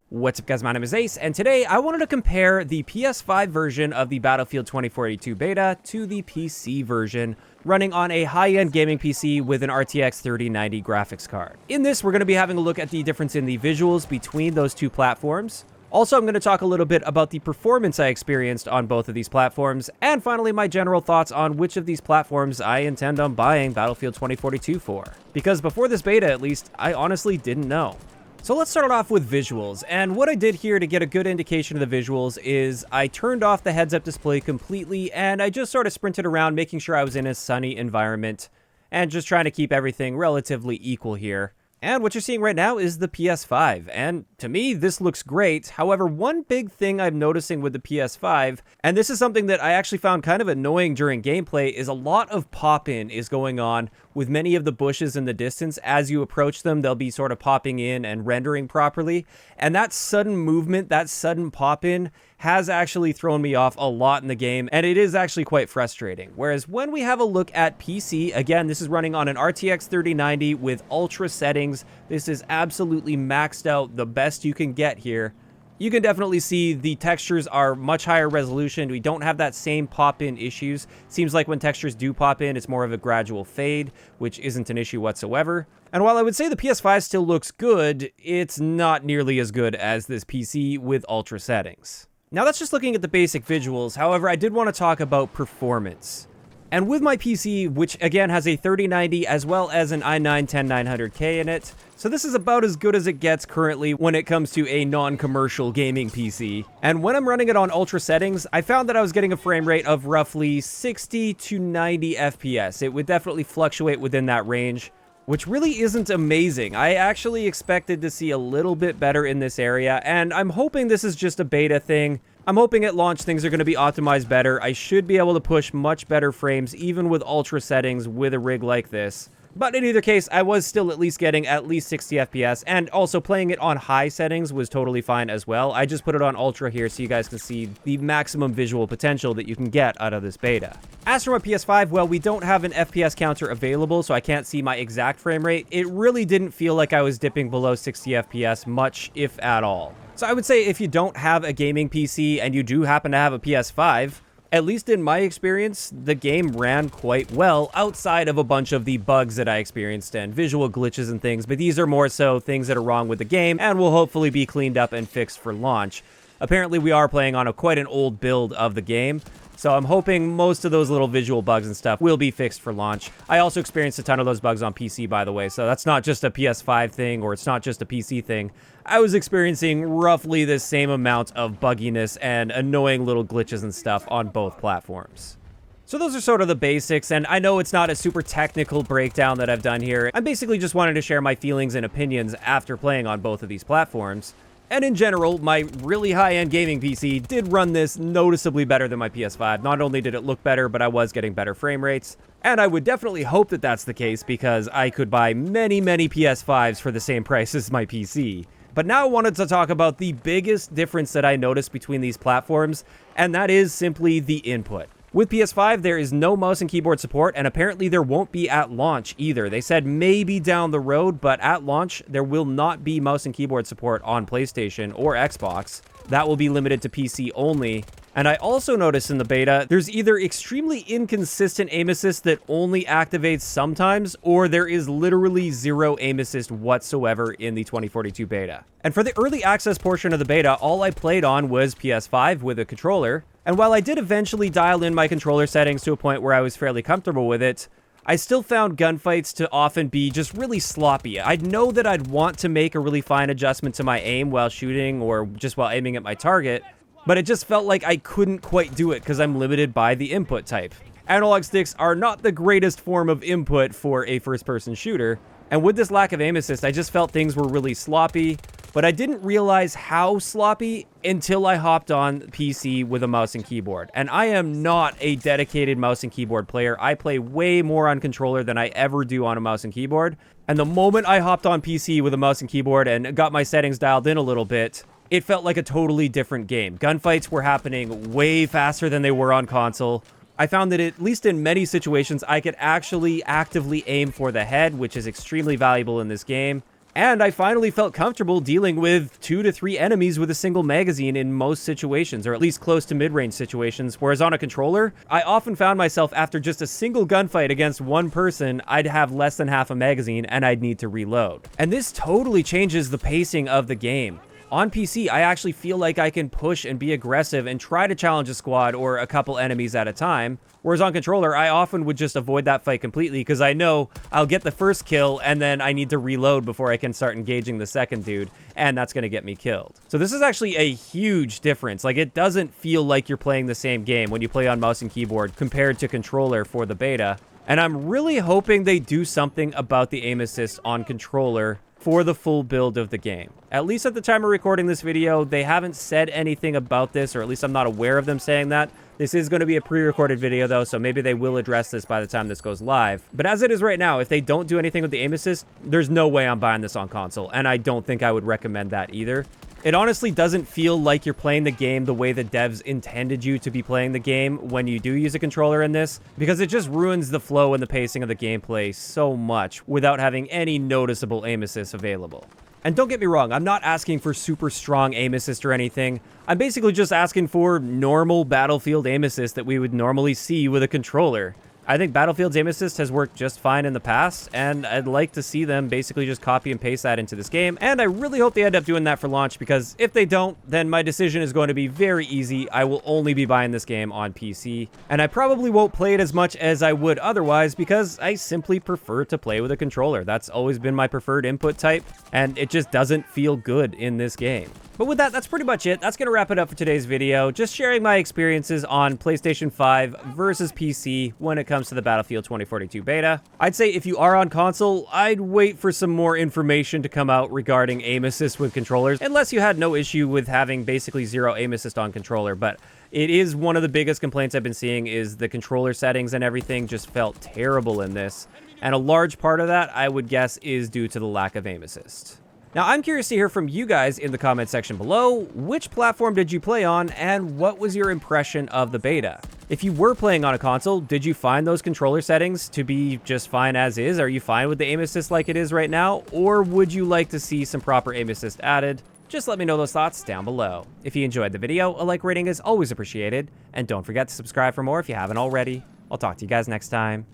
What's up guys, my name is Ace, and today I wanted to compare the PS5 version of the Battlefield 2042 beta to the PC version running on a high-end gaming PC with an RTX 3090 graphics card. In this, we're going to be having a look at the difference in the visuals between those two platforms. Also, I'm going to talk a little bit about the performance I experienced on both of these platforms, and finally my general thoughts on which of these platforms I intend on buying Battlefield 2042 for. Because before this beta at least, I honestly didn't know. So let's start off with visuals, and what I did here to get a good indication of the visuals is I turned off the heads-up display completely, and I just sort of sprinted around making sure I was in a sunny environment, and just trying to keep everything relatively equal here. And what you're seeing right now is the PS5, and to me, this looks great. However, one big thing I'm noticing with the PS5, and this is something that I actually found kind of annoying during gameplay, is a lot of pop-in is going on with many of the bushes in the distance. As you approach them, they'll be sort of popping in and rendering properly, and that sudden movement, that sudden pop-in, has actually thrown me off a lot in the game, and it is actually quite frustrating. Whereas when we have a look at PC, again, this is running on an RTX 3090 with ultra settings. This is absolutely maxed out, the best you can get here. You can definitely see the textures are much higher resolution. We don't have that same pop-in issues. Seems like when textures do pop in, it's more of a gradual fade, which isn't an issue whatsoever. And while I would say the PS5 still looks good, it's not nearly as good as this PC with ultra settings. Now that's just looking at the basic visuals. However, I did want to talk about performance. And with my PC, which again has a 3090 as well as an i9-10900K in it, so this is about as good as it gets currently when it comes to a non-commercial gaming PC. And when I'm running it on ultra settings, I found that I was getting a frame rate of roughly 60 to 90 FPS. It would definitely fluctuate within that range, which really isn't amazing. I actually expected to see a little bit better in this area, and I'm hoping this is just a beta thing. I'm hoping at launch things are going to be optimized better. I should be able to push much better frames even with ultra settings with a rig like this. But in either case, I was still at least getting at least 60 FPS, and also playing it on high settings was totally fine as well. I just put it on ultra here so you guys can see the maximum visual potential that you can get out of this beta. As for my PS5, well, we don't have an FPS counter available, so I can't see my exact frame rate. It really didn't feel like I was dipping below 60 FPS much, if at all. So I would say if you don't have a gaming PC and you do happen to have a PS5, at least in my experience, the game ran quite well outside of a bunch of the bugs that I experienced and visual glitches and things, but these are more so things that are wrong with the game and will hopefully be cleaned up and fixed for launch. Apparently we are playing on quite an old build of the game, so I'm hoping most of those little visual bugs and stuff will be fixed for launch. I also experienced a ton of those bugs on PC, by the way, so that's not just a PS5 thing, or it's not just a PC thing. I was experiencing roughly the same amount of bugginess and annoying little glitches and stuff on both platforms. So those are sort of the basics, and I know it's not a super technical breakdown that I've done here. I'm basically just wanting to share my feelings and opinions after playing on both of these platforms. And in general, my really high-end gaming PC did run this noticeably better than my PS5. Not only did it look better, but I was getting better frame rates. And I would definitely hope that that's the case because I could buy many, many PS5s for the same price as my PC. But now I wanted to talk about the biggest difference that I noticed between these platforms, and that is simply the input. With PS5, there is no mouse and keyboard support, and apparently there won't be at launch either. They said maybe down the road, but at launch, there will not be mouse and keyboard support on PlayStation or Xbox. That will be limited to PC only. And I also noticed in the beta, there's either extremely inconsistent aim assist that only activates sometimes, or there is literally zero aim assist whatsoever in the 2042 beta. And for the early access portion of the beta, all I played on was PS5 with a controller. And while I did eventually dial in my controller settings to a point where I was fairly comfortable with it, I still found gunfights to often be just really sloppy. I'd know that I'd want to make a really fine adjustment to my aim while shooting or just while aiming at my target, but it just felt like I couldn't quite do it because I'm limited by the input type. Analog sticks are not the greatest form of input for a first-person shooter, and with this lack of aim assist, I just felt things were really sloppy, but I didn't realize how sloppy until I hopped on PC with a mouse and keyboard. And I am not a dedicated mouse and keyboard player. I play way more on controller than I ever do on a mouse and keyboard. And the moment I hopped on PC with a mouse and keyboard and got my settings dialed in a little bit, it felt like a totally different game. Gunfights were happening way faster than they were on console. I found that at least in many situations, I could actually actively aim for the head, which is extremely valuable in this game. And I finally felt comfortable dealing with 2 to 3 enemies with a single magazine in most situations, or at least close to mid-range situations, whereas on a controller, I often found myself after just a single gunfight against one person, I'd have less than half a magazine and I'd need to reload. And this totally changes the pacing of the game. On PC, I actually feel like I can push and be aggressive and try to challenge a squad or a couple enemies at a time. Whereas on controller, I often would just avoid that fight completely because I know I'll get the first kill and then I need to reload before I can start engaging the second dude, and that's going to get me killed. So this is actually a huge difference. Like, it doesn't feel like you're playing the same game when you play on mouse and keyboard compared to controller for the beta. And I'm really hoping they do something about the aim assist on controller for the full build of the game. At least at the time of recording this video, they haven't said anything about this, or at least I'm not aware of them saying that. This is going to be a pre-recorded video though, so maybe they will address this by the time this goes live. But as it is right now, if they don't do anything with the aim assist, there's no way I'm buying this on console, and I don't think I would recommend that either. It honestly doesn't feel like you're playing the game the way the devs intended you to be playing the game when you do use a controller in this, because it just ruins the flow and the pacing of the gameplay so much without having any noticeable aim assist available. And don't get me wrong, I'm not asking for super strong aim assist or anything. I'm basically just asking for normal Battlefield aim assist that we would normally see with a controller. I think Battlefield's aim assist has worked just fine in the past, and I'd like to see them basically just copy and paste that into this game, and I really hope they end up doing that for launch, because if they don't, then my decision is going to be very easy. I will only be buying this game on PC, and I probably won't play it as much as I would otherwise, because I simply prefer to play with a controller. That's always been my preferred input type, and it just doesn't feel good in this game. But with that, that's pretty much it. That's going to wrap it up for today's video. Just sharing my experiences on PlayStation 5 versus PC when it comes to the Battlefield 2042 beta. I'd say if you are on console, I'd wait for some more information to come out regarding aim assist with controllers, unless you had no issue with having basically zero aim assist on controller. But it is one of the biggest complaints I've been seeing is the controller settings and everything just felt terrible in this. And a large part of that, I would guess, is due to the lack of aim assist. Now, I'm curious to hear from you guys in the comment section below. Which platform did you play on, and what was your impression of the beta? If you were playing on a console, did you find those controller settings to be just fine as is? Are you fine with the aim assist like it is right now, or would you like to see some proper aim assist added? Just let me know those thoughts down below. If you enjoyed the video, a like rating is always appreciated, and don't forget to subscribe for more if you haven't already. I'll talk to you guys next time.